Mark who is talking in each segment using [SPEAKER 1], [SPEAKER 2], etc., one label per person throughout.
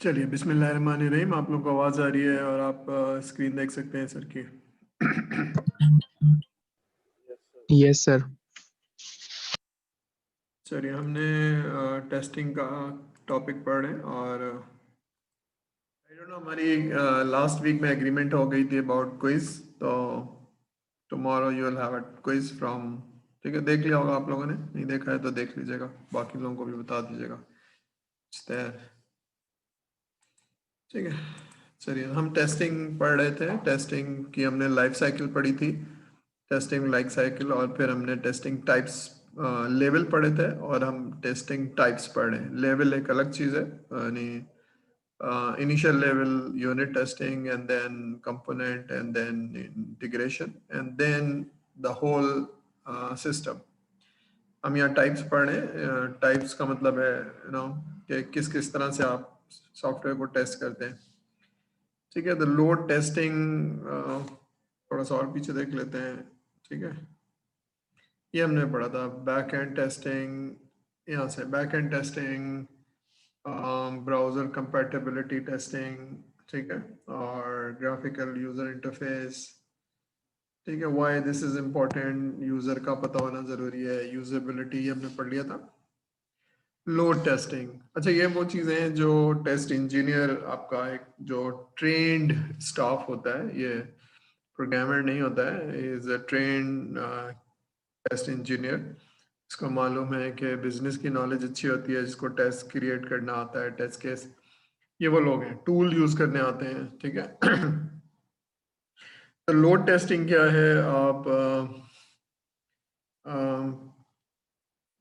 [SPEAKER 1] चलिए बिस्मिल्लाहिर्रहमानिर्रहीम। आप लोग को आवाज़ आ रही है और आप स्क्रीन देख सकते हैं सर की।
[SPEAKER 2] Yes sir.
[SPEAKER 1] चलिए हमने टेस्टिंग का टॉपिक पढ़ रहे हैं और आई डोंट नो हमारी लास्ट वीक में एग्रीमेंट हो गई थी अबाउट क्विज। तो tomorrow you will have a quiz from, ठीक है, देख लिया होगा आप लोगों ने, नहीं देखा है तो देख लीजिएगा, बाकी लोगों को भी बता दीजिएगा। ठीक है, चलिए हम टेस्टिंग पढ़ रहे थे। टेस्टिंग की हमने लाइफ साइकिल पढ़ी थी, टेस्टिंग लाइफ साइकिल, और फिर हमने टेस्टिंग टाइप्स लेवल पढ़े थे और हम टेस्टिंग टाइप्स पढ़े। लेवल एक अलग चीज़ है, यानी initial level unit testing and then component and then integration and then the whole system. हम यहाँ टाइप्स पढ़ रहे हैं। टाइप्स का मतलब है कि किस किस तरह से आप सॉफ्टवेयर को टेस्ट करते हैं। ठीक है, तो लोड टेस्टिंग थोड़ा सा और पीछे देख लेते हैं। ठीक है, ये हमने पढ़ा था बैक एंड टेस्टिंग, यहाँ से back and testing, browser compatibility testing, ठीक है, और ग्राफिकल यूजर इंटरफेस। ठीक है, why this is important, user का पता होना जरूरी है, यूजेबिलिटी हमने पढ़ लिया था। लोड टेस्टिंग, अच्छा ये वो चीज़ें हैं जो टेस्ट इंजीनियर आपका एक जो ट्रेंड स्टाफ होता है, ये प्रोग्रामर नहीं होता है, is a trained test engineer. इसको मालूम है कि बिजनेस की नॉलेज अच्छी होती है, जिसको टेस्ट क्रिएट करना आता है, टेस्ट केस, ये वो लोग हैं, टूल यूज करने आते हैं। ठीक है तो लोड टेस्टिंग क्या है, आप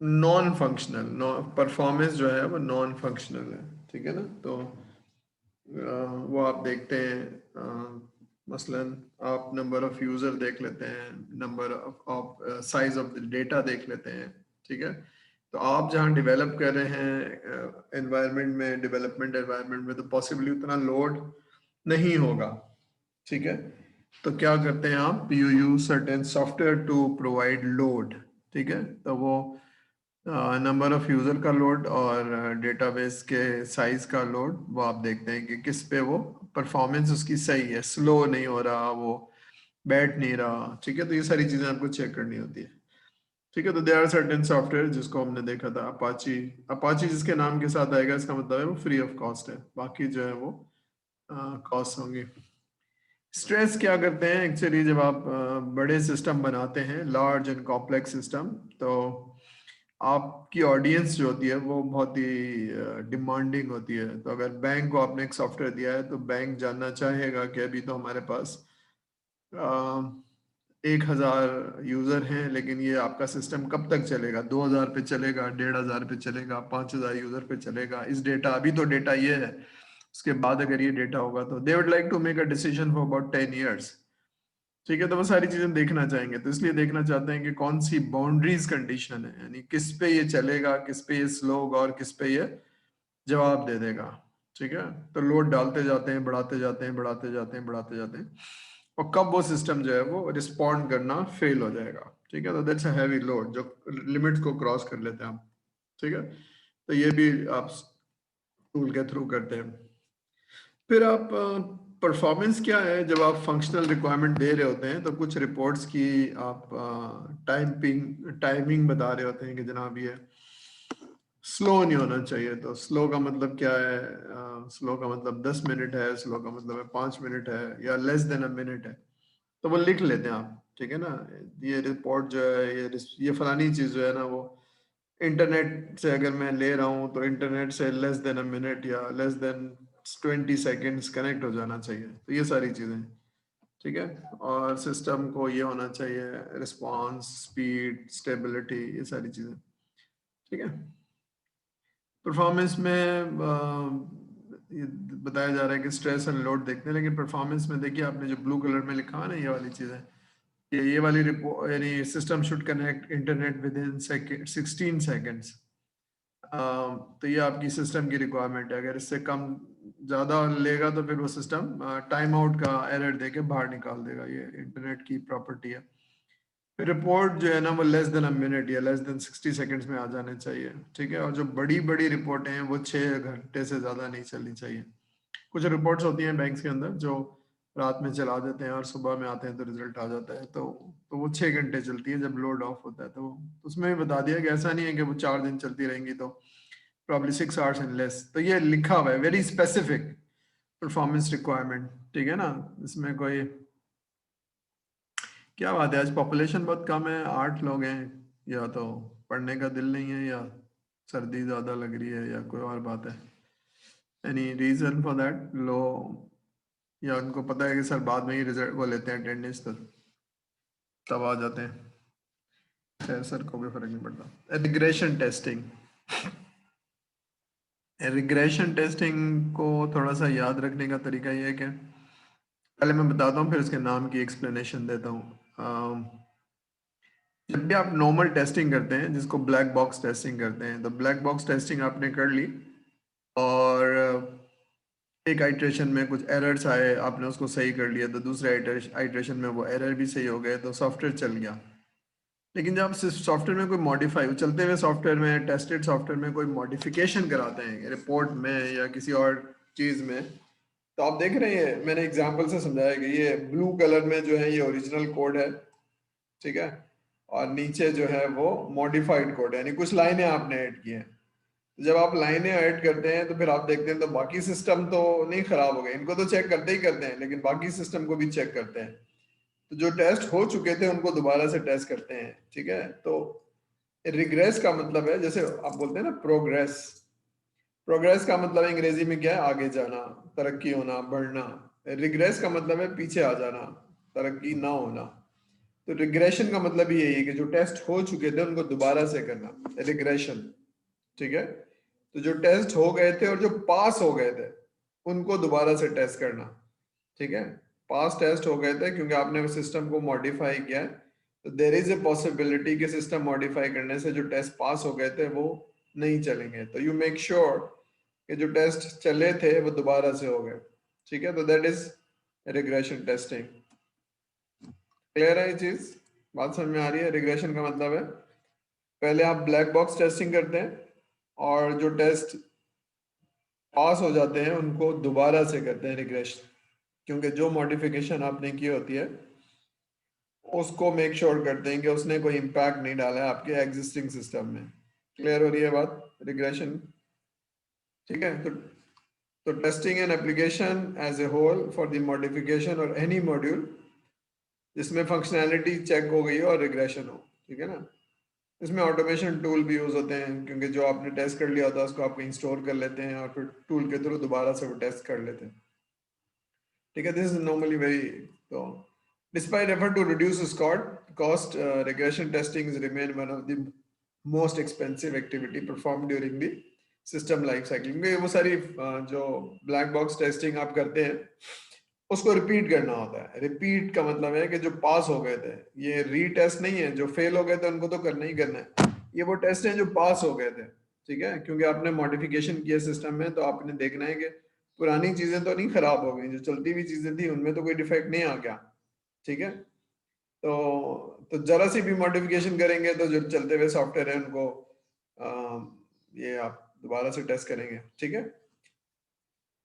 [SPEAKER 1] नॉन फंक्शनल परफॉर्मेंस जो है वो नॉन फंक्शनल है। ठीक है ना, तो वो आप देखते हैं, मसलन आप नंबर ऑफ यूजर देख लेते हैं, number of size of the data देख लेते हैं। ठीक है, तो आप जहाँ डेवलप कर रहे हैं एनवायरनमेंट में, डेवलपमेंट एनवायरनमेंट में, तो पॉसिबली उतना लोड नहीं होगा। ठीक है, तो क्या करते हैं आप, you use certain software to provide load. ठीक है, तो वो नंबर ऑफ यूजर का लोड और डेटाबेस के साइज का लोड, वो आप देखते हैं कि किस पे वो परफॉर्मेंस उसकी सही है, स्लो नहीं हो रहा, वो बैठ नहीं रहा। ठीक है, तो ये सारी चीजें आपको चेक करनी होती है। ठीक है, तो देयर आर सर्टेन सॉफ्टवेयर जिसको हमने देखा था, अपाची। अपाची जिसके नाम के साथ आएगा इसका मतलब है वो फ्री ऑफ कॉस्ट है, बाकी जो है वो कॉस्ट होंगे। स्ट्रेस क्या करते हैं एक्चुअली, जब आप बड़े सिस्टम बनाते हैं, लार्ज एंड कॉम्प्लेक्स सिस्टम, तो आपकी ऑडियंस जो होती है वो बहुत ही डिमांडिंग होती है। तो अगर बैंक को आपने एक सॉफ्टवेयर दिया है तो बैंक जानना चाहेगा कि अभी तो हमारे पास 1,000 यूजर हैं, लेकिन ये आपका सिस्टम कब तक चलेगा, 2,000 पे चलेगा, 1,500 पे चलेगा, 5,000 यूजर पे चलेगा, इस डेटा, अभी तो डेटा ये है, उसके बाद अगर ये डेटा होगा तो they would like to make a decision for about 10 years। ठीक है, तो वो सारी चीजें देखना चाहेंगे, तो इसलिए देखना चाहते हैं कि कौन सी बाउंड्रीज कंडीशन है, यानी किस पे ये चलेगा, किस पे ये स्लो होगा और किस पे ये जवाब दे देगा। ठीक है, तो लोड डालते जाते हैं, बढ़ाते जाते हैं, बढ़ाते जाते हैं, बढ़ाते जाते हैं, और कब वो सिस्टम जो है वो रिस्पॉन्ड करना फेल हो जाएगा। ठीक है, तो दैट्स अ हैवी लोड जो लिमिट्स को क्रॉस कर लेते हैं हम। ठीक है, तो ये भी आप टूल के थ्रू करते हैं। फिर आप परफॉर्मेंस क्या है, जब आप फंक्शनल रिक्वायरमेंट दे रहे होते हैं तो कुछ रिपोर्ट्स की आप टाइमिंग बता रहे होते हैं कि जनाब ये स्लो नहीं होना चाहिए। तो स्लो का मतलब क्या है, स्लो का मतलब 10 मिनट है, स्लो का मतलब है 5 मिनट है, या लेस देन अ मिनट है, तो वो लिख लेते हैं आप। ठीक है ना, ये रिपोर्ट जो है, ये फलानी चीज़ जो है ना, वो इंटरनेट से अगर मैं ले रहा हूँ तो इंटरनेट से लेस देन अ मिनट या लेस देन 20 seconds कनेक्ट हो जाना चाहिए। तो ये सारी चीज़ें, ठीक है, और सिस्टम को ये होना चाहिए, रिस्पांस, स्पीड, स्टेबिलिटी, ये सारी चीज़ें। ठीक है, परफॉर्मेंस में ये बताया जा रहा है कि स्ट्रेस एंड लोड देखते हैं, लेकिन परफॉर्मेंस में देखिए आपने जो ब्लू कलर में लिखा है ना, ये वाली चीज़ें, ये वाली रिपोर्ट, यानी system should connect internet with in 16 seconds। तो ये आपकी सिस्टम की रिक्वायरमेंट है। अगर इससे कम ज़्यादा लेगा तो फिर वो सिस्टम टाइम आउट का एरर दे के बाहर निकाल देगा, ये इंटरनेट की प्रॉपर्टी है। रिपोर्ट जो है ना वो लेस देन अ मिनट या लेस देन 60 सेकंड्स में आ जाने चाहिए, ठीक है। और जो बड़ी बड़ी रिपोर्टें हैं वो 6 घंटे से ज़्यादा नहीं चलनी चाहिए। कुछ रिपोर्ट्स होती हैं बैंक्स के अंदर जो रात में चला देते हैं और सुबह में आते हैं तो रिजल्ट आ जाता है, तो वो 6 घंटे चलती है जब लोड ऑफ होता है। तो उसमें भी बता दिया कि ऐसा नहीं है कि वो 4 दिन चलती रहेंगी, तो प्रॉब्ली 6 आवर्स एंड लेस। तो ये लिखा हुआ है, वेरी स्पेसिफिक परफॉर्मेंस रिक्वायरमेंट, ठीक है ना। इसमें कोई क्या बात है, आज पॉपुलेशन बहुत कम है, 8 लोग हैं, या तो पढ़ने का दिल नहीं है या सर्दी ज़्यादा लग रही है या कोई और बात है। Any reason for that low, या उनको पता है कि सर बाद में ही रिजल्ट वो लेते हैं अटेंडेंस, तो तब आ जाते हैं। खैर सर को भी फर्क नहीं पड़ता। रिग्रेशन टेस्टिंग, रिग्रेशन टेस्टिंग को थोड़ा सा याद रखने का तरीका ये है कि पहले मैं बताता हूँ फिर उसके नाम की एक्सप्लेनेशन देता हूँ। जब भी आप नॉर्मल टेस्टिंग करते हैं जिसको ब्लैक बॉक्स टेस्टिंग करते हैं, तो ब्लैक बॉक्स टेस्टिंग आपने कर ली और एक आइट्रेशन में कुछ एरर्स आए, आपने उसको सही कर लिया, तो दूसरे आइट्रेशन में वो एरर भी सही हो गए, तो सॉफ्टवेयर चल गया। लेकिन जब आप सॉफ्टवेयर में कोई मॉडिफाई, चलते हुए सॉफ्टवेयर में, टेस्टेड सॉफ्टवेयर में कोई मॉडिफिकेशन कराते हैं रिपोर्ट में या किसी और चीज़ में, तो आप देख रहे हैं मैंने एग्जांपल से समझाया कि ये ब्लू कलर में जो है ये ओरिजिनल कोड है, ठीक है, और नीचे जो है वो मॉडिफाइड कोड है, यानी कुछ लाइनें आपने ऐड की हैं। तो जब आप लाइनें ऐड करते हैं तो फिर आप देखते हैं तो बाकी सिस्टम तो नहीं खराब हो गए, इनको तो चेक करते ही करते हैं, लेकिन बाकी सिस्टम को भी चेक करते हैं। तो जो टेस्ट हो चुके थे उनको दोबारा से टेस्ट करते हैं, ठीक है। तो रिग्रेस का मतलब है, जैसे आप बोलते हैं ना प्रोग्रेस, प्रोग्रेस का मतलब है अंग्रेजी में क्या है, आगे जाना, तरक्की होना, बढ़ना। रिग्रेस का मतलब है पीछे आ जाना, तरक्की ना होना। तो रिग्रेशन का मतलब ही यही है कि जो टेस्ट हो चुके थे उनको दोबारा से करना, रिग्रेशन, ठीक है। तो जो टेस्ट हो गए थे और जो पास हो गए थे उनको दोबारा से टेस्ट करना, ठीक है। पास टेस्ट हो गए थे क्योंकि आपने सिस्टम को मॉडिफाई किया है, तो देर इज ए पॉसिबिलिटी कि सिस्टम मॉडिफाई करने से जो टेस्ट पास हो गए थे वो नहीं चलेंगे, तो यू मेक श्योर कि जो टेस्ट चले थे वो दोबारा से हो गए, ठीक है। तो that is regression testing. Clear है ये चीज, बात समझ में आ रही है। रिग्रेशन का मतलब है पहले आप ब्लैक बॉक्स टेस्टिंग करते हैं और जो टेस्ट पास हो जाते हैं उनको दोबारा से करते हैं रिग्रेशन, क्योंकि जो मॉडिफिकेशन आपने की होती है उसको मेक श्योर करते हैं कि उसने कोई इम्पैक्ट नहीं डाला है आपके एग्जिस्टिंग सिस्टम में। क्लियर हो रही है बात, रिग्रेशन, ठीक है। तो testing an application as a whole for the modification और एनी मॉड्यूल जिसमें फंक्शनैलिटी चेक हो गई हो और रिग्रेशन हो, ठीक है ना। इसमें ऑटोमेशन टूल भी यूज होते हैं क्योंकि जो आपने टेस्ट कर लिया होता है उसको आप कहीं स्टोर कर लेते हैं और फिर टूल के थ्रू दोबारा से वो टेस्ट कर लेते हैं, ठीक है। दिस इज नॉर्मली वेरी, तो despite effort to reduce cost, regression testing is remain one of the most expensive activity performed during the system life cycle, क्योंकि वो सारी जो ब्लैक बॉक्स टेस्टिंग आप करते हैं उसको रिपीट करना होता है। रिपीट का मतलब है कि जो पास हो गए थे, ये रीटेस्ट नहीं है, जो फेल हो गए थे उनको तो करना ही करना है, ये वो टेस्ट हैं जो पास हो गए थे, ठीक है। क्योंकि आपने मॉडिफिकेशन किया सिस्टम में, तो आपने देखना है कि पुरानी चीजें तो नहीं खराब हो गई, जो चलती हुई चीजें थी उनमें तो कोई डिफेक्ट नहीं आ गया, ठीक है। तो जरा सी भी मॉडिफिकेशन करेंगे तो जो चलते हुए सॉफ्टवेयर है उनको ये आप दोबारा से टेस्ट करेंगे, ठीक है।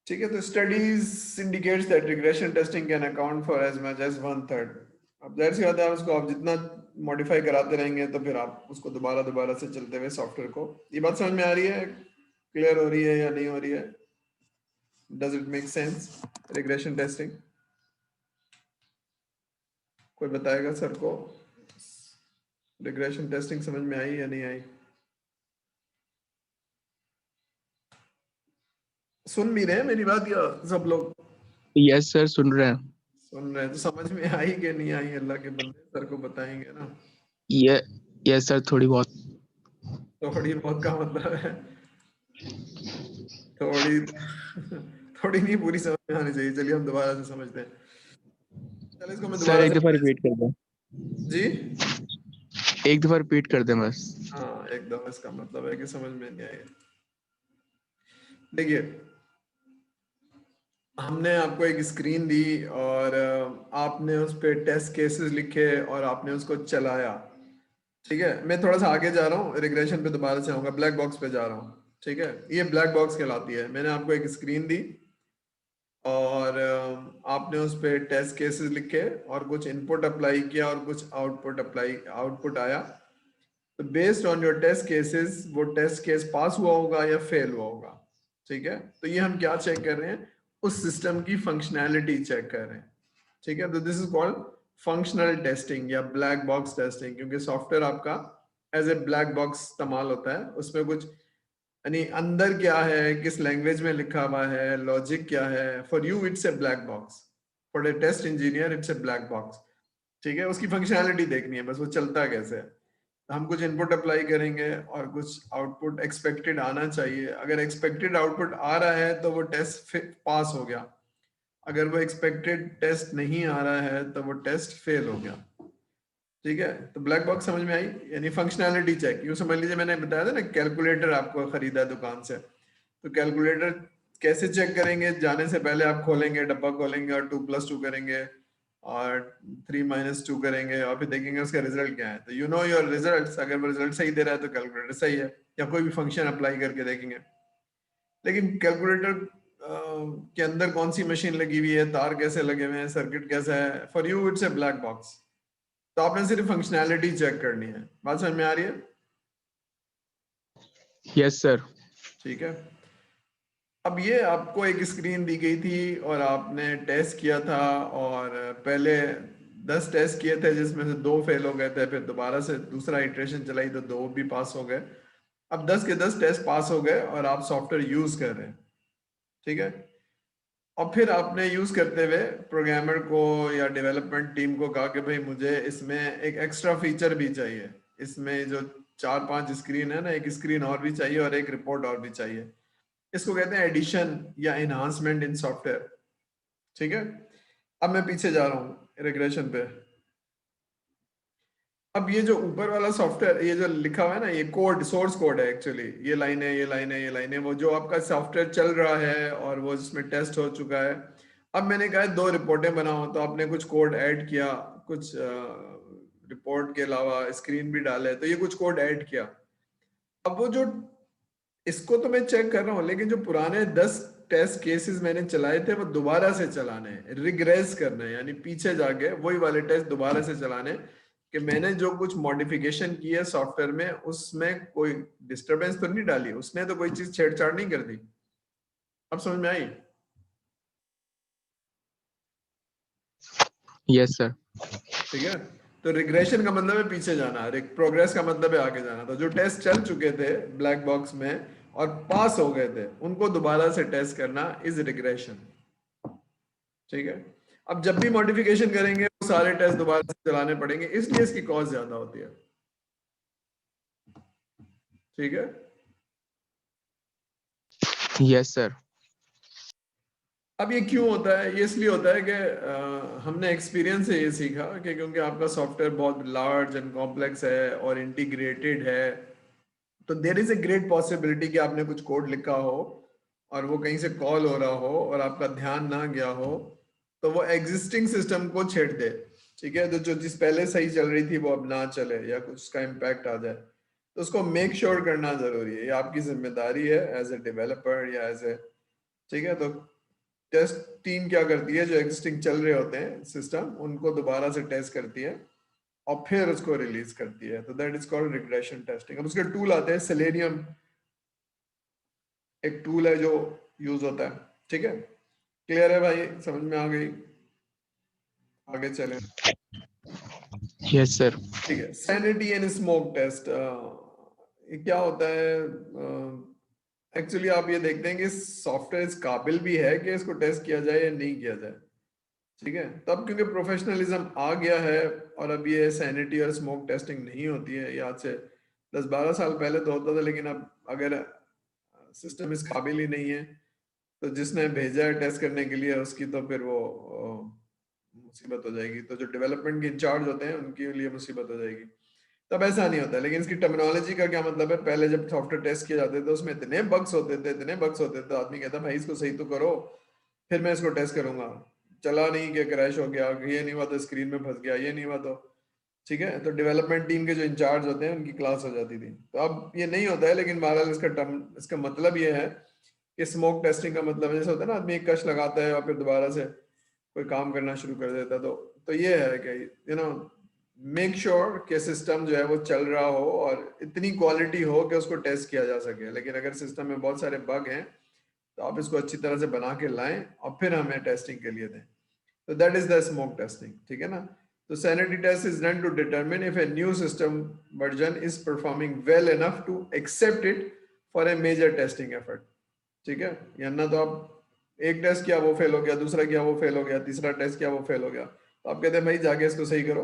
[SPEAKER 1] ठीक है, तो studies indicates that regression testing can account for as much as 1/3। अब जाहिर सी बात है, उसको आप जितना मॉडिफाई कराते रहेंगे तो फिर आप उसको दोबारा दोबारा से चलते हुए सॉफ्टवेयर को, ये बात समझ में आ रही है, क्लियर हो रही है या नहीं हो रही है? Does it make sense regression testing? कोई बताएगा सर को रिग्रेशन टेस्टिंग समझ में आई या नहीं आई? सुन भी रहे हैं मेरी बात या सब लोग?
[SPEAKER 2] यस सर, सुन रहे हैं।
[SPEAKER 1] सुन रहे हैं, तो समझ में आई कि नहीं आई अल्लाह के बंदे सर को बताएंगे ना।
[SPEAKER 2] ये यस सर, थोड़ी बहुत।
[SPEAKER 1] थोड़ी बहुत का मतलब है थोड़ी थोड़ी नहीं, पूरी समझ में आनी चाहिए। चलिए हम दोबारा से समझते हैं। चलिए इसको मैं
[SPEAKER 2] सर
[SPEAKER 1] दोबारा
[SPEAKER 2] एक दफा
[SPEAKER 1] से,
[SPEAKER 2] रिपीट कर दें।
[SPEAKER 1] जी
[SPEAKER 2] एक दफा रिपीट कर दें बस।
[SPEAKER 1] हाँ एकदम, इसका मतलब है कि समझ में नहीं आएगा। देखिए हमने आपको एक स्क्रीन दी और आपने उस पे टेस्ट केसेस लिखे और आपने उसको चलाया। ठीक है, मैं थोड़ा सा आगे जा रहा हूँ, रिग्रेशन पे दोबारा से आऊंगा, ब्लैक बॉक्स पे जा रहा हूँ। ठीक है, ये ब्लैक बॉक्स कहलाती है। मैंने आपको एक स्क्रीन दी और आपने उस पे टेस्ट केसेस लिखे और कुछ इनपुट अप्लाई किया और कुछ आउटपुट आया। तो based on your test cases वो टेस्ट केस पास हुआ होगा या फेल हुआ होगा। ठीक है, तो ये हम क्या चेक कर रहे हैं, उस सिस्टम की फंक्शनैलिटी चेक कर रहे हैं। ठीक है, तो this is called functional testing या ब्लैक बॉक्स टेस्टिंग, क्योंकि सॉफ्टवेयर आपका एज ए ब्लैक बॉक्स इस्तेमाल होता है। उसमें कुछ यानी अंदर क्या है, किस लैंग्वेज में लिखा हुआ है, लॉजिक क्या है, for you it's a black box, for a test engineer it's a black box. ठीक है, उसकी फंक्शनैलिटी देखनी है बस, वो चलता कैसे है। हम कुछ इनपुट अप्लाई करेंगे और कुछ आउटपुट एक्सपेक्टेड आना चाहिए। अगर एक्सपेक्टेड आउटपुट आ रहा है तो वो टेस्ट पास हो गया, अगर वो एक्सपेक्टेड टेस्ट नहीं आ रहा है तो वो टेस्ट फेल हो गया। ठीक है, तो ब्लैक बॉक्स समझ में आई, यानी फंक्शनैलिटी चेक। यूं समझ लीजिए मैंने बताया था ना, कैलकुलेटर आपको खरीदा है दुकान से, तो कैलकुलेटर कैसे चेक करेंगे, जाने से पहले आप खोलेंगे, डब्बा खोलेंगे और 2+2 करेंगे और 3 - 2 करेंगे और फिर देखेंगे उसका रिजल्ट क्या है। तो यू नो योर रिजल्ट, अगर वो रिजल्ट सही दे रहा है तो कैलकुलेटर सही है, या कोई भी फंक्शन अप्लाई करके देखेंगे। लेकिन कैलकुलेटर के अंदर कौन सी मशीन लगी हुई है, तार कैसे लगे हुए हैं, सर्किट कैसा है, for you it's a black box. तो आपने सिर्फ फंक्शनैलिटी चेक करनी है। बात समझ में आ रही है?
[SPEAKER 2] Yes sir.
[SPEAKER 1] ठीक है, अब ये आपको एक स्क्रीन दी गई थी और आपने टेस्ट किया था, और पहले 10 टेस्ट किए थे जिसमें से 2 फेल हो गए थे, फिर दोबारा से दूसरा इटरेशन चलाई तो 2 भी पास हो गए। अब 10 के 10 टेस्ट पास हो गए और आप सॉफ्टवेयर यूज कर रहे हैं। ठीक है, और फिर आपने यूज करते हुए प्रोग्रामर को या डेवलपमेंट टीम को कहा कि भाई मुझे इसमें एक एक्स्ट्रा फीचर भी चाहिए, इसमें जो 4-5 स्क्रीन है ना, एक स्क्रीन और भी चाहिए और एक रिपोर्ट और भी चाहिए। इसको कहते हैं एडिशन या एनहांसमेंट इन सॉफ्टवेयर। ठीक है, अब मैं पीछे जा रहा हूँ रिग्रेशन पे। अब ये जो ऊपर वाला सॉफ्टवेयर, ये जो लिखा हुआ है ना, ये कोड, सोर्स कोड है एक्चुअली, ये लाइन है, ये लाइन है, ये लाइन है, वो जो आपका सॉफ्टवेयर चल रहा है और वो जिसमें टेस्ट हो चुका है। अब मैंने कहा 2 रिपोर्टें बनाओ, तो आपने कुछ कोड ऐड किया, कुछ रिपोर्ट के अलावा स्क्रीन भी डाले, तो ये कुछ कोड ऐड किया। अब वो जो, इसको तो मैं चेक कर रहा हूँ, लेकिन जो पुराने 10 टेस्ट केसेस मैंने चलाए थे वो दोबारा से चलाने हैं, रिग्रेस करना है, यानी पीछे जाके वही वाले टेस्ट दोबारा से चलाने हैं, कि मैंने जो कुछ मॉडिफिकेशन की है सॉफ्टवेयर में उसमें कोई डिस्टरबेंस तो नहीं डाली, उसने तो कोई चीज छेड़छाड़ नहीं कर दी। अब समझ में आई?
[SPEAKER 2] Yes sir.
[SPEAKER 1] ठीक है, तो रिग्रेशन का मतलब है पीछे जाना, प्रोग्रेस का मतलब है आगे जाना। तो जो टेस्ट चल चुके थे ब्लैक बॉक्स में और पास हो गए थे, उनको दोबारा से टेस्ट करना इज रिग्रेशन। ठीक है, अब जब भी मॉडिफिकेशन करेंगे वो सारे टेस्ट दोबारा से चलाने पड़ेंगे, इसलिए इसकी कॉस्ट ज्यादा होती है। ठीक है,
[SPEAKER 2] यस सर।
[SPEAKER 1] अब ये क्यों होता है? ये इसलिए होता है कि हमने एक्सपीरियंस से ये सीखा कि क्योंकि आपका सॉफ्टवेयर बहुत लार्ज एंड कॉम्प्लेक्स है और इंटीग्रेटेड है, तो there is a great possibility कि आपने कुछ कोड लिखा हो और वो कहीं से कॉल हो रहा हो और आपका ध्यान ना गया हो, तो वो एग्जिस्टिंग सिस्टम को छेड़ दे। ठीक है, तो जो चीज पहले सही चल रही थी वो अब ना चले या कुछ उसका इम्पैक्ट आ जाए, तो उसको मेक श्योर करना जरूरी है, ये आपकी जिम्मेदारी है एज ए डेवलपर या एज ए। ठीक है, तो टेस्ट टीम क्या करती है, जो एग्जिस्टिंग चल रहे होते हैं सिस्टम उनको दोबारा से टेस्ट करती है और फिर उसको रिलीज करती है, तो that is called regression testing. अब उसके टूल आते हैं, सेलेनियम एक टूल है जो यूज होता है। ठीक है, क्लियर है भाई, समझ में आ गई? आगे चलें।
[SPEAKER 2] Yes sir.
[SPEAKER 1] ठीक है, सैनिटी एंड स्मोक टेस्ट, ये क्या होता है? एक्चुअली आप ये देखते हैं कि सॉफ्टवेयर इस काबिल भी है कि इसको टेस्ट किया जाए या नहीं किया जाए। ठीक है, तब क्योंकि प्रोफेशनलिज्म आ गया है और अब ये सैनिटी और स्मोक टेस्टिंग नहीं होती है, ये आज से 10-12 साल पहले तो होता था, लेकिन अब अगर सिस्टम इस काबिल ही नहीं है तो जिसने भेजा है टेस्ट करने के लिए उसकी तो फिर वो मुसीबत हो जाएगी, तो जो डेवलपमेंट के इंचार्ज होते हैं उनके लिए मुसीबत हो जाएगी। तब ऐसा नहीं होता, लेकिन इसकी टर्मिनोलॉजी का क्या मतलब है? पहले जब सॉफ्टवेयर टेस्ट किए जाते थे उसमें इतने बग्स होते थे, इतने बग्स होते थे, आदमी कहता भाई इसको सही तो करो, फिर मैं इसको टेस्ट करूंगा, चला नहीं कि क्रैश हो गया, ये नहीं हुआ तो स्क्रीन में फंस गया, ये नहीं हुआ तो ठीक है। तो डेवलपमेंट टीम के जो इंचार्ज होते हैं उनकी क्लास हो जाती थी। तो अब ये नहीं होता है, लेकिन बहरहाल इसका मतलब ये है कि स्मोक टेस्टिंग का मतलब जैसे होता है ना, आदमी एक कश लगाता है और फिर दोबारा से कोई काम करना शुरू कर देता है। तो ये है कि यू नो मेक श्योर कि सिस्टम जो है वो चल रहा हो और इतनी क्वालिटी हो कि उसको टेस्ट किया जा सके। लेकिन अगर सिस्टम में बहुत सारे बग हैं तो आप इसको अच्छी तरह से बना के लाएं और फिर हमें टेस्टिंग के लिए दें। तो that is the smoke testing, ठीक है ना। तो sanity test is done to determine if a new system version is performing well enough to accept it for a major testing effort, ठीक है। या ना तो आप एक टेस्ट किया वो फेल हो गया, दूसरा किया वो फेल हो गया, तीसरा टेस्ट किया वो फेल हो गया, तो आप कहते हैं भाई जाके इसको सही करो।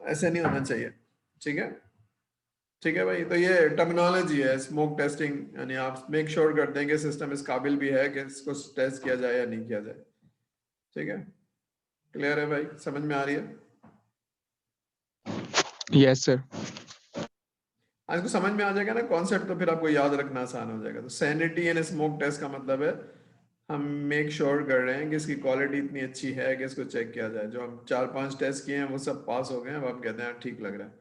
[SPEAKER 1] ऐसे नहीं होना चाहिए, ठीक है। ठीक है भाई, तो ये टर्मिनोलॉजी है स्मोक टेस्टिंग, यानी आप मेक श्योर करते हैं कि सिस्टम इस काबिल भी है कि इसको टेस्ट किया जाए या नहीं किया जाए, ठीक है। क्लियर है भाई, समझ में आ रही है?
[SPEAKER 2] Yes, sir.
[SPEAKER 1] आज को समझ में आ जाएगा ना कॉन्सेप्ट, तो फिर आपको याद रखना आसान हो जाएगा। तो सैनिटी एंड स्मोक टेस्ट का मतलब है हम मेक श्योर कर रहे हैं कि इसकी क्वालिटी इतनी अच्छी है कि इसको चेक किया जाए। जो हम 4-5 टेस्ट किए हैं वो सब पास हो गए हैं, अब हम कहते हैं ठीक लग रहा है।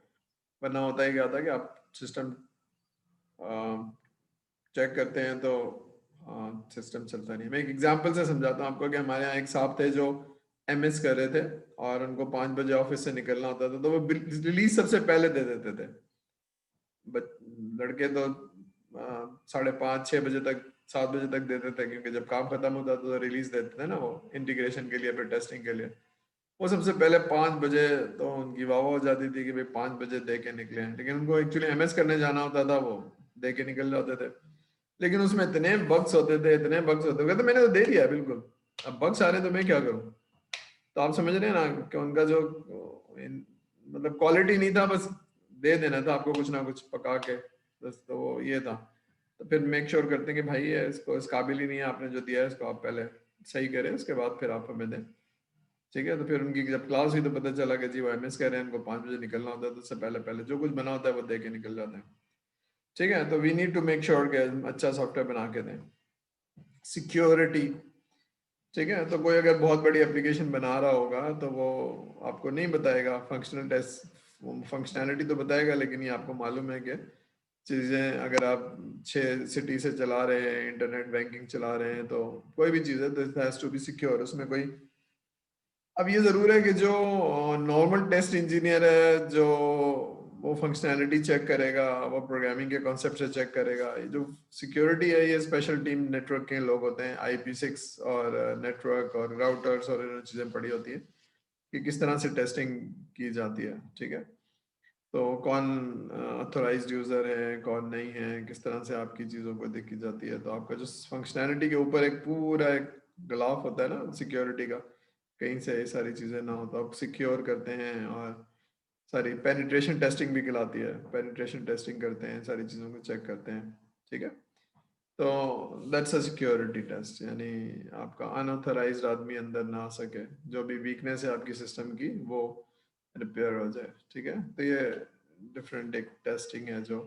[SPEAKER 1] वरना होता ही क्या था कि आप सिस्टम चेक करते हैं तो सिस्टम चलता नहीं। मैं एक एग्जांपल से समझाता हूँ आपको कि हमारे यहाँ एक साहब थे जो एमएस कर रहे थे और उनको 5 बजे ऑफिस से निकलना होता था, तो वो रिलीज सबसे पहले दे देते थे। लड़के तो 5:30-6 बजे तक, 7 बजे तक देते थे, क्योंकि जब काम खत्म होता था तो रिलीज देते थे ना वो इंटीग्रेशन के लिए, फिर टेस्टिंग के लिए। वो सबसे पहले 5 बजे तो उनकी वाह हो जाती थी कि भाई 5 बजे दे के निकले हैं, लेकिन उनको एक्चुअली एमएस करने जाना होता था, वो दे के निकल जाते थे। लेकिन उसमें इतने बग्स होते थे, इतने बग्स होते थे, तो मैंने तो दे दिया बिल्कुल, अब बग्स आ रहे हैं तो मैं क्या करूं। तो आप समझ रहे हैं ना कि उनका जो मतलब क्वालिटी नहीं था, बस दे देना था आपको कुछ ना कुछ पका के बस, तो वो ये था। तो फिर मेक श्योर करते हैं कि भाई ये इसको इस काबिल ही नहीं है, आपने जो दिया है इसको आप पहले सही करें, उसके बाद फिर आप हमें दें, ठीक है। तो फिर उनकी जब क्लास हुई तो पता चला कि जी वो एमएस कर रहे हैं, उनको 5 बजे निकलना होता है, तो उससे पहले पहले जो कुछ बना होता है वो दे के निकल जाते हैं, ठीक है। तो we need to make sure कि अच्छा सॉफ्टवेयर बना के दें। सिक्योरिटी, ठीक है। तो कोई अगर बहुत बड़ी एप्लीकेशन बना रहा होगा तो वो आपको नहीं बताएगा फंक्शनल टेस्ट, फंक्शनैलिटी तो बताएगा, लेकिन ये आपको मालूम है कि चीज़ें अगर आप 6 सिटी से चला रहे हैं, इंटरनेट बैंकिंग चला रहे हैं, तो कोई भी चीज़ है तो it has to be secure. उसमें कोई, अब ये ज़रूर है कि जो नॉर्मल टेस्ट इंजीनियर है जो वो फंक्शनैलिटी चेक करेगा, वो प्रोग्रामिंग के कॉन्सेप्ट से चेक करेगा। ये जो सिक्योरिटी है ये स्पेशल टीम नेटवर्क के लोग होते हैं, IP6 और नेटवर्क और राउटर्स और इन चीज़ें पड़ी होती है कि किस तरह से टेस्टिंग की जाती है, ठीक है। तो कौन ऑथोराइज्ड यूज़र है, कौन नहीं है, किस तरह से आपकी चीज़ों को देखी जाती है। तो आपका जो फंक्शनैलिटी के ऊपर एक पूरा एक ग्लाफ होता है ना सिक्योरिटी का, कहीं से ये सारी चीज़ें ना हो तो आप सिक्योर करते हैं। और सारी पेनिट्रेशन टेस्टिंग भी कहलाती है, पेनिट्रेशन टेस्टिंग करते हैं, सारी चीज़ों को चेक करते हैं, ठीक है। तो दैट्स अ सिक्योरिटी टेस्ट, यानी आपका अनऑथराइज्ड आदमी अंदर ना आ सके, जो भी वीकनेस है आपकी सिस्टम की वो रिपेयर हो जाए, ठीक है। तो ये डिफरेंट एक टेस्टिंग है जो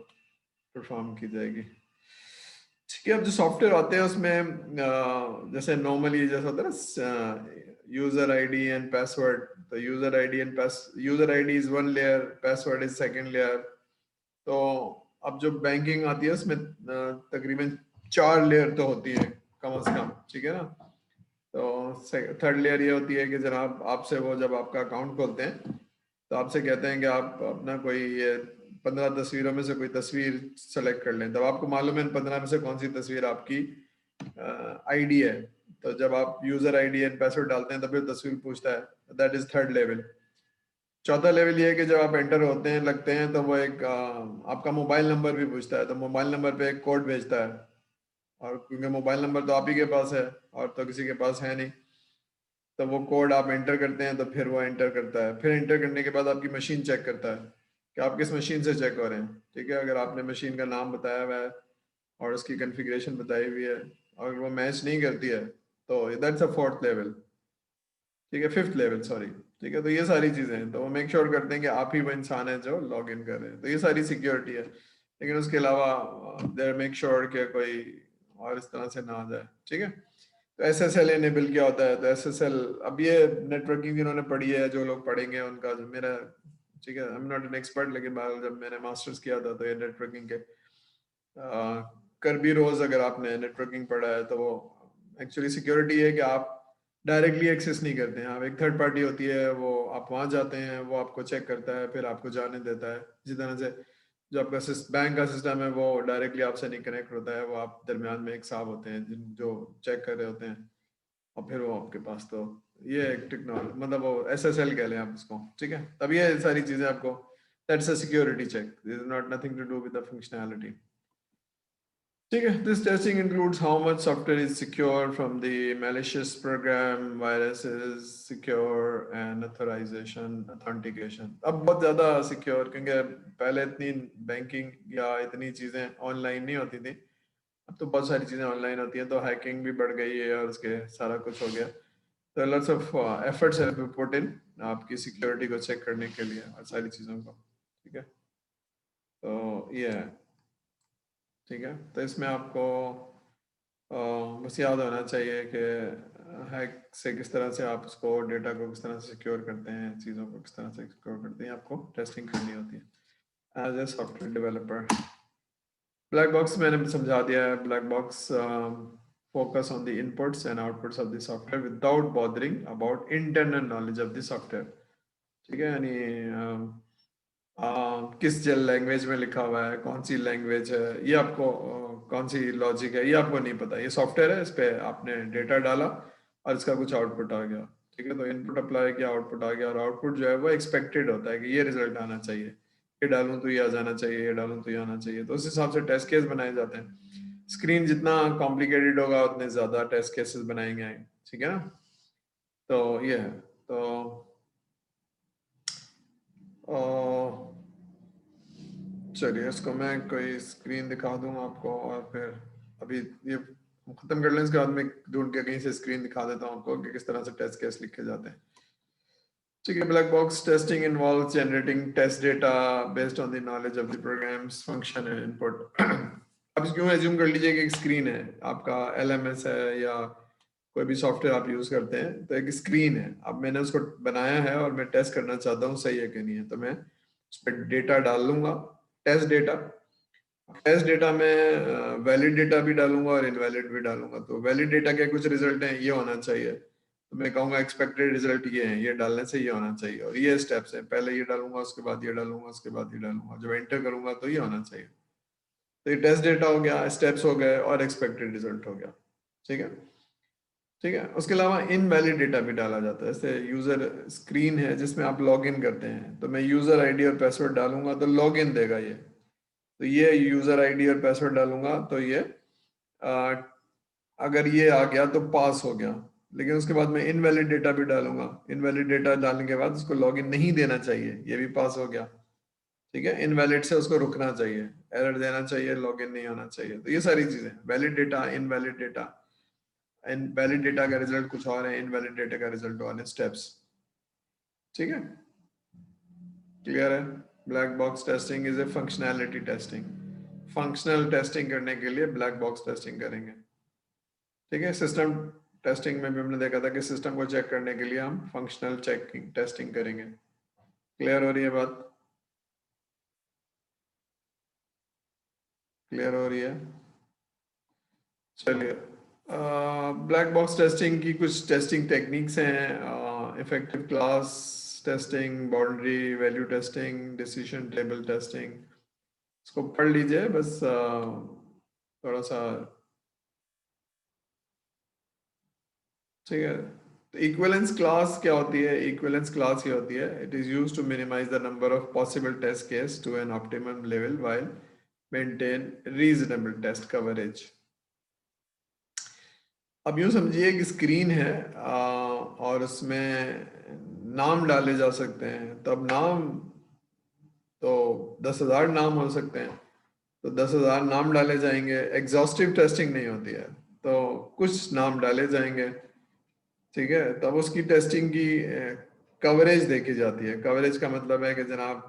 [SPEAKER 1] परफॉर्म की जाएगी, ठीक है। अब जो सॉफ्टवेयर आते हैं उसमें जैसे नॉर्मली जैसा होता है ना यूजर आईडी एंड पासवर्ड, तो user ID is one layer, password is second layer. तो अब जो बैंकिंग आती है उसमें तकरीबन 4 लेयर तो होती है कम से कम, ठीक है ना। तो थर्ड लेयर ये होती है कि जनाब आपसे वो जब आपका अकाउंट खोलते हैं तो आपसे कहते हैं कि आप अपना कोई ये 15 तस्वीरों में से कोई तस्वीर सेलेक्ट कर लें। तब आपको मालूम है इन 15 में से कौन सी तस्वीर आपकी आईडी है। तो जब आप यूजर आईडी एंड पासवर्ड डालते हैं तब फिर तस्वीर पूछता है, दैट इज थर्ड लेवल। चौथा लेवल ये है कि जब आप एंटर होते हैं लगते हैं तो वो एक आपका मोबाइल नंबर भी पूछता है, तो मोबाइल नंबर पे एक कोड भेजता है, और क्योंकि मोबाइल नंबर तो आप ही के पास है और तो किसी के पास है नहीं, तो वो कोड आप एंटर करते हैं तो फिर वो एंटर करता है। फिर एंटर करने के बाद आपकी मशीन चेक करता है कि आप किस मशीन से चेक हो रहे हैं, ठीक है। अगर आपने मशीन का नाम बताया हुआ है और उसकी कॉन्फ़िगरेशन बताई हुई है और वो मैच नहीं करती है तो दैट्स अ फोर्थ लेवल, ठीक है, फिफ्थ लेवल सॉरी, ठीक है। तो ये सारी चीज़ें हैं, तो वो मेक श्योर करते हैं कि आप ही वो इंसान है जो लॉग इन कर रहे हैं। तो ये सारी सिक्योरिटी है, लेकिन उसके अलावा देर मेक श्योर कि कोई और इस तरह से ना आ जाए, ठीक है। तो SSL इनेबल क्या होता है? तो SSL, अब ये नेटवर्किंग जिन्होंने पढ़ी है, जो लोग पढ़ेंगे उनका, जो मेरा, ठीक है, I am not an expert, लेकिन जब मैंने मास्टर्स किया था तो ये नेटवर्किंग के करबी रोज, अगर आपने नेटवर्किंग पढ़ा है तो वो एक्चुअली सिक्योरिटी है कि आप डायरेक्टली एक्सेस नहीं करते हैं, आप एक थर्ड पार्टी होती है, वो आप वहां जाते हैं, वो आपको चेक करता है, फिर आपको जाने देता है। जिस तरह से जो आपका बैंक का सिस्टम है वो डायरेक्टली आपसे नहीं कनेक्ट होता है, वो आप दरमियान में एक साहब होते हैं जिन जो चेक कर रहे होते हैं, और फिर वो आपके पास, तो ये एक टेक्नोलॉजी, मतलब वो SSL कह लें आप उसको, ठीक है। तब ये सारी चीजें आपको, that's a security check, this is not nothing to do with the functionality, ठीक है। This testing includes how much software is secure from the malicious program, viruses, secure and authorization, authentication. अब बहुत ज़्यादा secure, क्योंकि पहले इतनी banking या इतनी चीज़ें ऑनलाइन नहीं होती थी, अब तो बहुत सारी चीज़ें ऑनलाइन होती हैं, तो हैकिंग भी बढ़ गई है और उसके सारा कुछ हो गया। तो lots of efforts have been put in आपकी सिक्योरिटी को चेक करने के लिए और सारी चीज़ों को, ठीक है। तो ये है, ठीक है। तो इसमें आपको बस याद होना चाहिए कि हैक से किस तरह से आप उसको, डेटा को किस तरह से सिक्योर करते हैं, चीज़ों को किस तरह से सिक्योर करते हैं, आपको टेस्टिंग करनी होती है as a software developer. Black box मैंने समझा दिया है। Black box focus on the inputs and outputs of the software without bothering about internal knowledge of the software, ठीक है। यानी किस लैंग्वेज में लिखा हुआ है, कौन सी लैंग्वेज है, ये आपको कौन सी लॉजिक है, ये आपको नहीं पता। ये सॉफ्टवेयर है, इस पे आपने डेटा डाला और इसका कुछ आउटपुट आ गया, ठीक है। तो इनपुट अप्लाई किया, आउटपुट आ गया, और आउटपुट जो है वो एक्सपेक्टेड होता है कि ये रिजल्ट आना चाहिए, ये डालूं तो ये आ जाना चाहिए, ये डालूं तो ये आना चाहिए। तो उस हिसाब से टेस्ट केस बनाए जाते हैं। स्क्रीन जितना कॉम्प्लिकेटेड होगा उतने ज्यादा टेस्ट केसेस बनाएंगे, ठीक है ना। तो ये है। तो चलिए इसको मैं कोई स्क्रीन दिखा दूं आपको, और फिर अभी ये खत्म कर लें, इसके बाद मैं ढूंढ के कहीं से स्क्रीन दिखा देता हूं आपको कि किस तरह से टेस्ट केस लिखे जाते हैं, ठीक है। Black box testing involves generating test data based on the knowledge of the programs function and input. अब क्यों एज्यूम कर लीजिए कि एक स्क्रीन है, आपका LMS है या कोई भी सॉफ्टवेयर आप यूज करते हैं, तो एक स्क्रीन है। अब मैंने उसको बनाया है और मैं टेस्ट करना चाहता हूँ सही है कि नहीं है, तो मैं उस पर डेटा डाल लूंगा, टेस्ट डेटा। टेस्ट डेटा में वैलिड डेटा भी डालूंगा और इनवैलिड भी डालूंगा। तो वैलिड डेटा के कुछ रिजल्ट हैं, ये होना चाहिए, तो मैं कहूंगा एक्सपेक्टेड रिजल्ट ये है, ये डालने से ये होना चाहिए, और ये स्टेप्स है, पहले ये डालूंगा, उसके बाद ये डालूंगा, उसके बाद ये डालूंगा, जब एंटर करूंगा तो ये होना चाहिए। तो ये टेस्ट डेटा हो गया, स्टेप्स हो गए, और एक्सपेक्टेड रिजल्ट हो गया, ठीक है। ठीक है, उसके अलावा इनवैलिड डेटा भी डाला जाता है। जैसे यूजर स्क्रीन है जिसमें आप लॉग इन करते हैं, तो मैं यूजर आईडी और पासवर्ड डालूंगा तो लॉग इन देगा ये, तो ये यूजर आईडी और पासवर्ड डालूंगा तो ये आ, अगर ये आ गया तो पास हो गया। लेकिन उसके बाद मैं इनवैलिड डेटा भी डालूंगा, इनवैलिड डेटा डालने के बाद उसको लॉग इन नहीं देना चाहिए, ये भी पास हो गया, ठीक है। इनवैलिड से उसको रुकना चाहिए, एरर देना चाहिए, लॉग इन नहीं होना चाहिए। तो ये सारी चीजें, valid data, invalid data, valid data का रिजल्ट कुछ और है, इनवैलिड डेटा का रिजल्ट और है, स्टेप्स, ठीक है। क्लियर है। Black box testing is a functionality testing. Functional testing करने के लिए ब्लैक बॉक्स टेस्टिंग करेंगे, ठीक है। सिस्टम टेस्टिंग में भी हमने देखा था कि सिस्टम को चेक करने के लिए हम फंक्शनल चेकिंग टेस्टिंग करेंगे। क्लियर हो रही है बात? क्लियर हो रही है? चलिए, ब्लैक बॉक्स टेस्टिंग की कुछ टेस्टिंग टेक्निक्स हैं। Effective class testing, boundary value testing, decision table testing. इसको पढ़ लीजिए बस, थोड़ा सा, ठीक है। तो इक्विवेलेंस क्लास क्या होती है? इक्विवेलेंस क्लास ये होती है, it is used to minimise the number of possible test case to an optimum level while maintain reasonable test coverage. अब यूं समझिए कि स्क्रीन है, और उसमें नाम डाले जा सकते हैं। तो अब नाम तो 10,000 नाम हो सकते हैं, तो 10,000 नाम डाले जाएंगे। एग्जॉस्टिव टेस्टिंग नहीं होती है, तो कुछ नाम डाले जाएंगे, ठीक है। तब उसकी टेस्टिंग की कवरेज देखी जाती है। कवरेज का मतलब है कि जनाब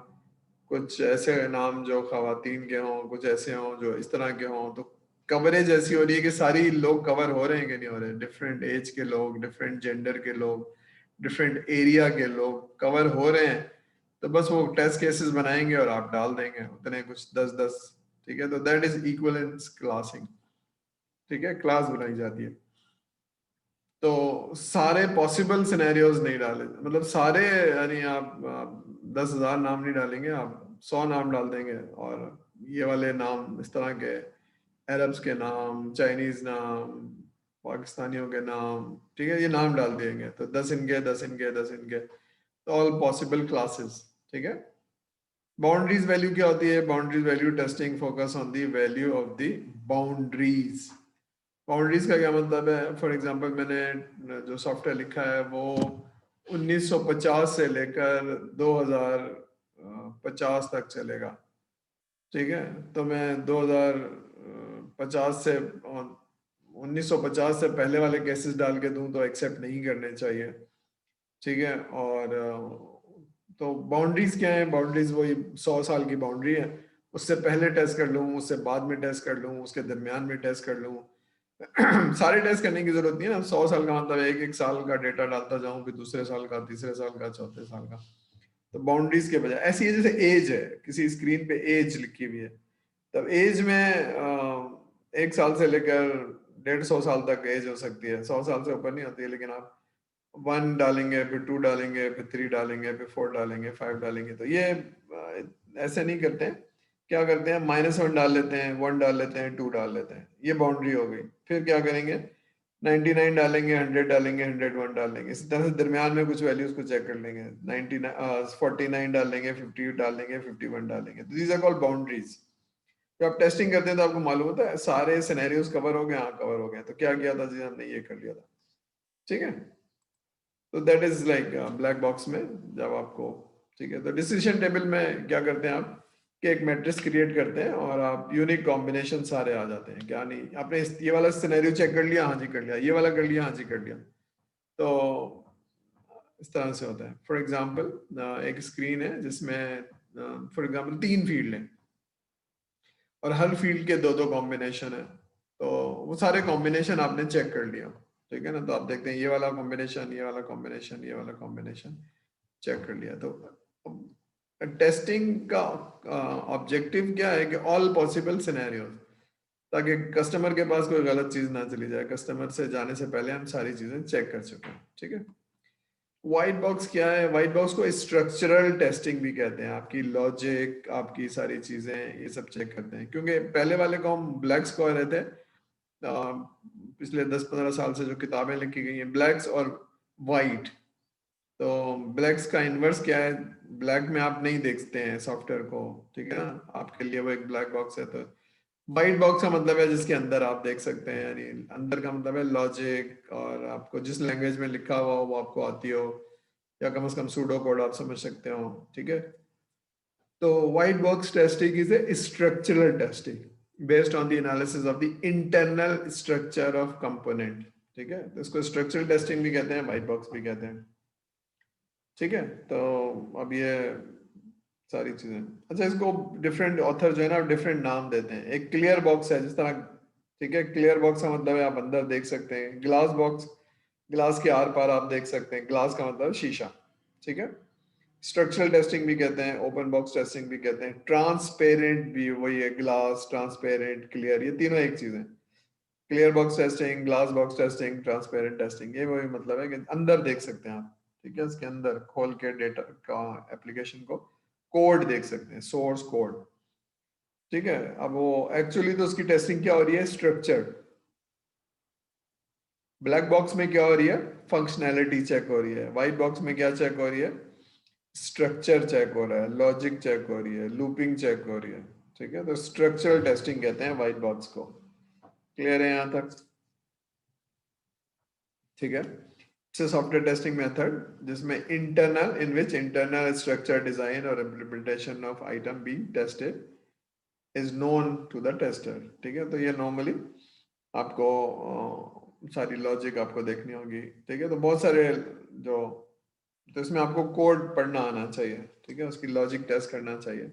[SPEAKER 1] कुछ ऐसे नाम जो खवातीन के हों, कुछ ऐसे हों जो इस तरह के हों, तो कवरेज ऐसी हो रही है कि सारी लोग कवर हो रहे हैं कि नहीं हो रहे, डिफरेंट एज के लोग, डिफरेंट जेंडर के लोग, डिफरेंट एरिया के लोग कवर हो रहे हैं, तो बस वो टेस्ट केसेस बनाएंगे और आप डाल देंगे उतने कुछ 10-10। ठीक है, तो दैट इज इक्विवेलेंस क्लासिंग। ठीक है, क्लास बनाई जाती है। तो सारे पॉसिबल सिनेरियोज नहीं डाले, मतलब सारे, यानी आप 10,000 नाम नहीं डालेंगे, आप 100 नाम डाल देंगे, और ये वाले नाम इस तरह के, अरब्स के नाम, चाइनीज नाम, पाकिस्तानियों के नाम, ठीक है, ये नाम डाल देंगे, तो 10 इनके, 10 इनके, 10 इनके, तो ऑल पॉसिबल क्लासेस। ठीक है। बाउंड्रीज वैल्यू क्या होती है? Boundaries value testing focus on the value of the boundaries. Boundaries का क्या मतलब है? फॉर एग्जांपल मैंने जो सॉफ्टवेयर लिखा है वो 1950 से लेकर 2050 तक चलेगा। ठीक है, तो मैं 2050 से 1950 से पहले वाले केसेस डाल के दूं तो एक्सेप्ट नहीं करने चाहिए। ठीक है, और तो बाउंड्रीज क्या है? बाउंड्रीज वही 100 साल की बाउंड्री है, उससे पहले टेस्ट कर लूँ, उससे बाद में टेस्ट कर लूँ, उसके दरमियान में टेस्ट कर लूँ। सारे टेस्ट करने की जरूरत नहीं है ना। 100 साल का मतलब एक एक साल का डेटा डालता जाऊं, फिर दूसरे साल का, तीसरे साल का, चौथे साल का। तो बाउंड्रीज के बजाय ऐसी है जैसे एज है, किसी स्क्रीन पे एज लिखी हुई है, तब एज में 1 साल से लेकर 150 साल तक एज हो सकती है, 100 साल से ऊपर नहीं होती है। लेकिन आप 1 डालेंगे, फिर 2 डालेंगे, फिर 3 डालेंगे, फिर 4 डालेंगे, 5 डालेंगे, तो ये ऐसे नहीं करते हैं। क्या करते हैं? -1 डाल लेते हैं, 1 डाल लेते हैं, 2 डाल लेते हैं, ये बाउंड्री हो गई। फिर क्या करेंगे? 99 डालेंगे, 100 डालेंगे, 101 डाल लेंगे, इसी तरह से दरमियान में कुछ वैल्यूज को चेक कर लेंगे। 49 डाल लेंगे, 50 डाल लेंगे, 51 डाल लेंगे। तो दीज आर कॉल्ड बाउंड्रीज। जब आप टेस्टिंग करते हैं तो आपको मालूम होता है सारे सिनेरियोज कवर हो गए, हाँ कवर हो गए, तो क्या किया था जी हमने? ये कर लिया था। ठीक है, तो that is like black box में जब आपको, ठीक है, तो डिसीजन टेबल में क्या करते हैं आप कि एक मैट्रिक्स क्रिएट करते हैं और आप यूनिक कॉम्बिनेशन सारे आ जाते हैं। क्या नहीं, आपने ये वाला सिनेरियो चेक कर लिया, हाँ जी कर लिया, ये वाला कर लिया, हाँ जी कर लिया। तो इस तरह से होता है। फॉर एग्जाम्पल एक स्क्रीन है जिसमें फॉर एग्जाम्पल 3 फील्ड हैं और हर फील्ड के 2-2 कॉम्बिनेशन है, तो वो सारे कॉम्बिनेशन आपने चेक कर लिया। ठीक है ना, तो आप देखते हैं ये वाला कॉम्बिनेशन, ये वाला कॉम्बिनेशन, ये वाला कॉम्बिनेशन चेक कर लिया। तो टेस्टिंग का ऑब्जेक्टिव क्या है कि ऑल पॉसिबल सिनेरियोज, ताकि कस्टमर के पास कोई गलत चीज ना चली जाए। कस्टमर से जाने से पहले हम सारी चीजें चेक कर चुके हैं। ठीक है। व्हाइट बॉक्स क्या है? व्हाइट बॉक्स को स्ट्रक्चरल टेस्टिंग भी कहते हैं। आपकी लॉजिक, आपकी सारी चीजें, ये सब चेक करते हैं। क्योंकि पहले वाले को हम ब्लैक्स कह रहे थे, पिछले 10-15 साल से जो किताबें लिखी गई हैं, ब्लैक्स और वाइट। तो ब्लैक्स का इनवर्स क्या है? ब्लैक में आप नहीं देखते हैं सॉफ्टवेयर को, ठीक है ना, आपके लिए वो एक ब्लैक बॉक्स है। तो व्हाइट बॉक्स का मतलब है जिसके अंदर आप देख सकते हैं, यानी अंदर का मतलब है लॉजिक, और आपको जिस लैंग्वेज में लिखा हुआ हो वो आपको आती हो, या कम से कम सूडो कोड आप समझ सकते हो। ठीक है, तो white box testing is a structural testing based on the analysis of the internal structure of component. ठीक है, तो इसको स्ट्रक्चरल टेस्टिंग भी कहते हैं, व्हाइट बॉक्स भी कहते हैं। ठीक है, तो अब ये सारी चीजें, अच्छा, इसको डिफरेंट ऑथर जो है ना डिफरेंट नाम देते हैं। एक क्लियर बॉक्स है जिस तरह, ठीक है, क्लियर बॉक्स का मतलब है आप अंदर देख सकते हैं। ग्लास बॉक्स, ग्लास के आर पार आप देख सकते हैं, ग्लास का मतलब शीशा। ठीक है, स्ट्रक्चरल टेस्टिंग भी कहते हैं, ओपन बॉक्स टेस्टिंग भी कहते हैं, ट्रांसपेरेंट भी वही है, ग्लास, ट्रांसपेरेंट, क्लियर, ये तीनों एक चीज है। Clear box testing, glass box testing, transparent testing, ये वही मतलब है कि अंदर देख सकते हैं आप। ठीक है, इसके अंदर खोल के डेटा का एप्लीकेशन को कोड देख सकते हैं, सोर्स कोड। ठीक है, अब वो एक्चुअली तो उसकी टेस्टिंग क्या हो रही है? स्ट्रक्चर। ब्लैक बॉक्स में क्या हो रही है? फंक्शनैलिटी चेक हो रही है। व्हाइट बॉक्स में क्या चेक हो रही है? स्ट्रक्चर चेक हो रहा है, लॉजिक चेक हो रही है, लूपिंग चेक हो रही है। ठीक है, तो स्ट्रक्चरल टेस्टिंग कहते हैं व्हाइट बॉक्स को। क्लियर है यहां तक? ठीक है, सॉफ्टवेयर टेस्टिंग मेथड जिसमें internal, in which internal structure design और implementation of item being tested is known to the tester. ठीक है, तो ये नॉर्मली आपको सारी लॉजिक आपको देखनी होगी। ठीक है, तो बहुत सारे जो, तो इसमें आपको कोड पढ़ना आना चाहिए। ठीक है, उसकी लॉजिक टेस्ट करना चाहिए।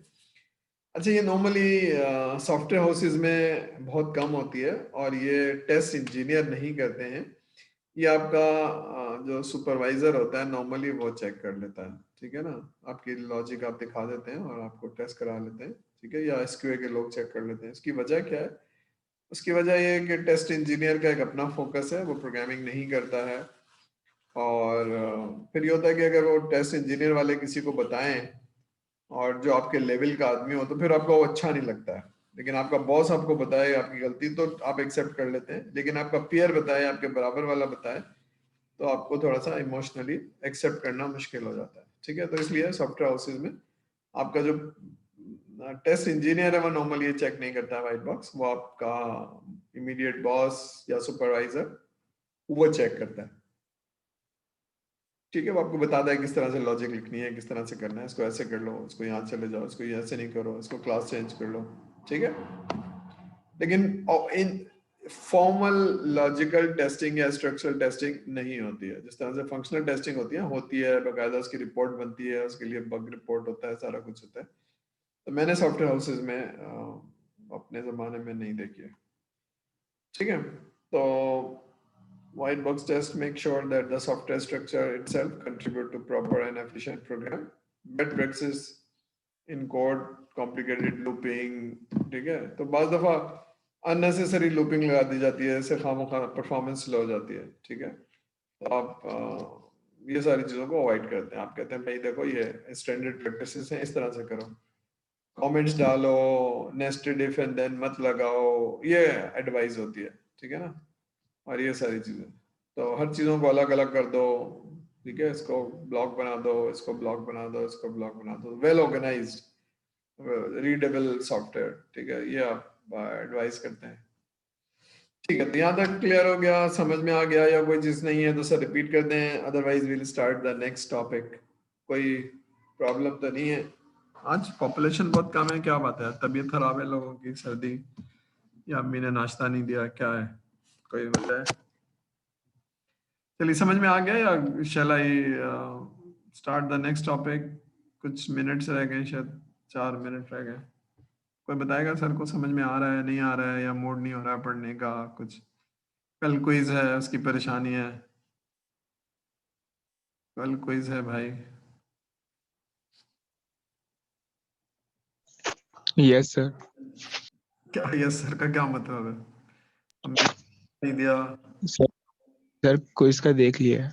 [SPEAKER 1] अच्छा, ये नॉर्मली सॉफ्टवेयर हाउसेज में बहुत कम होती है और ये टेस्ट इंजीनियर नहीं करते हैं। ये आपका जो सुपरवाइजर होता है नॉर्मली वो चेक कर लेता है, ठीक है ना। आपकी लॉजिक आप दिखा देते हैं और आपको टेस्ट करा लेते हैं, ठीक है, या एसक्यूए के लोग चेक कर लेते हैं। इसकी वजह क्या है? उसकी वजह ये है कि टेस्ट इंजीनियर का एक अपना फोकस है, वो प्रोग्रामिंग नहीं करता है। और फिर ये होता है कि अगर वो टेस्ट इंजीनियर वाले किसी को बताएं और जो आपके लेवल का आदमी हो तो फिर आपको वो अच्छा नहीं लगता है। लेकिन आपका बॉस आपको बताए आपकी गलती तो आप एक्सेप्ट कर लेते हैं, लेकिन आपका पीयर बताए, आपके बराबर वाला बताए, तो आपको थोड़ा सा इमोशनली एक्सेप्ट करना मुश्किल हो जाता है, ठीक है। तो इसलिए सॉफ्टवेयर हाउसेज में आपका जो टेस्ट इंजीनियर है वो नॉर्मली ये चेक नहीं करता है व्हाइट बॉक्स, वो आपका इमीडिएट बॉस या सुपरवाइजर वो चेक करता है, ठीक है। वो आपको बताता है किस तरह से लॉजिक लिखनी है, किस तरह से करना है, इसको ऐसे कर लो, इसको यहाँ चले जाओ, इसको ऐसे नहीं करो, इसको क्लास चेंज कर लो, ठीक है। लेकिन इन फॉर्मल लॉजिकल टेस्टिंग या स्ट्रक्चरल टेस्टिंग नहीं होती है। जिस तरह से फंक्शनल टेस्टिंग होती है बाकायदा उसकी रिपोर्ट बनती है, उसके लिए बग रिपोर्ट होता है, सारा कुछ होता है। तो मैंने सॉफ्टवेयर हाउसेज में अपने जमाने में नहीं देखी है, ठीक है। तो white box test make sure that the software structure itself contribute to proper and efficient program. Bad practices in code, complicated looping, ठीक है। तो बाज़ दफा unnecessary looping लगा दी जाती है, इससे खामोखा परफॉर्मेंस स्लो हो जाती है, ठीक है। तो आप ये सारी चीज़ों को अवॉइड करते हैं। आप कहते हैं भाई देखो ये स्टैंडर्ड प्रैक्टिसेस हैं, इस तरह से करो, कमेंट्स डालो, नेस्टेड इफ एंड देन मत लगाओ, ये एडवाइस होती है, ठीक है ना। और ये सारी चीजें, तो हर चीजों को अलग अलग कर दो, ठीक है। इसको ब्लॉक बना दो, इसको ब्लॉक बना दो, इसको ब्लॉक बना दो, वेल ऑर्गेनाइज्ड रीडेबल सॉफ्टवेयर, ठीक है, ये आप एडवाइस करते हैं, ठीक है। तो यहाँ तक क्लियर हो गया, समझ में आ गया, या कोई चीज नहीं है तो सर रिपीट कर दें, otherwise will start the next topic. कोई प्रॉब्लम तो नहीं है? आज पॉपुलेशन बहुत कम है, क्या बात है? तबीयत खराब है लोगों की, सर्दी, या अम्मी ने नाश्ता नहीं दिया, क्या है, कोई वजह है? चलिए, समझ में आ गया, या shall I start the next topic? कुछ मिनट्स रह गए, शायद 4 मिनट रह गए। कोई बताएगा सर को समझ में आ रहा है, नहीं आ रहा है, या मूड नहीं हो रहा है पढ़ने का? कुछ कल क्विज है, उसकी परेशानी है। कल क्विज है भाई।
[SPEAKER 2] Yes sir.
[SPEAKER 1] क्या यस सर का क्या मतलब है? हमने नहीं दिया।
[SPEAKER 2] सर सर क्विज का देख लिया है।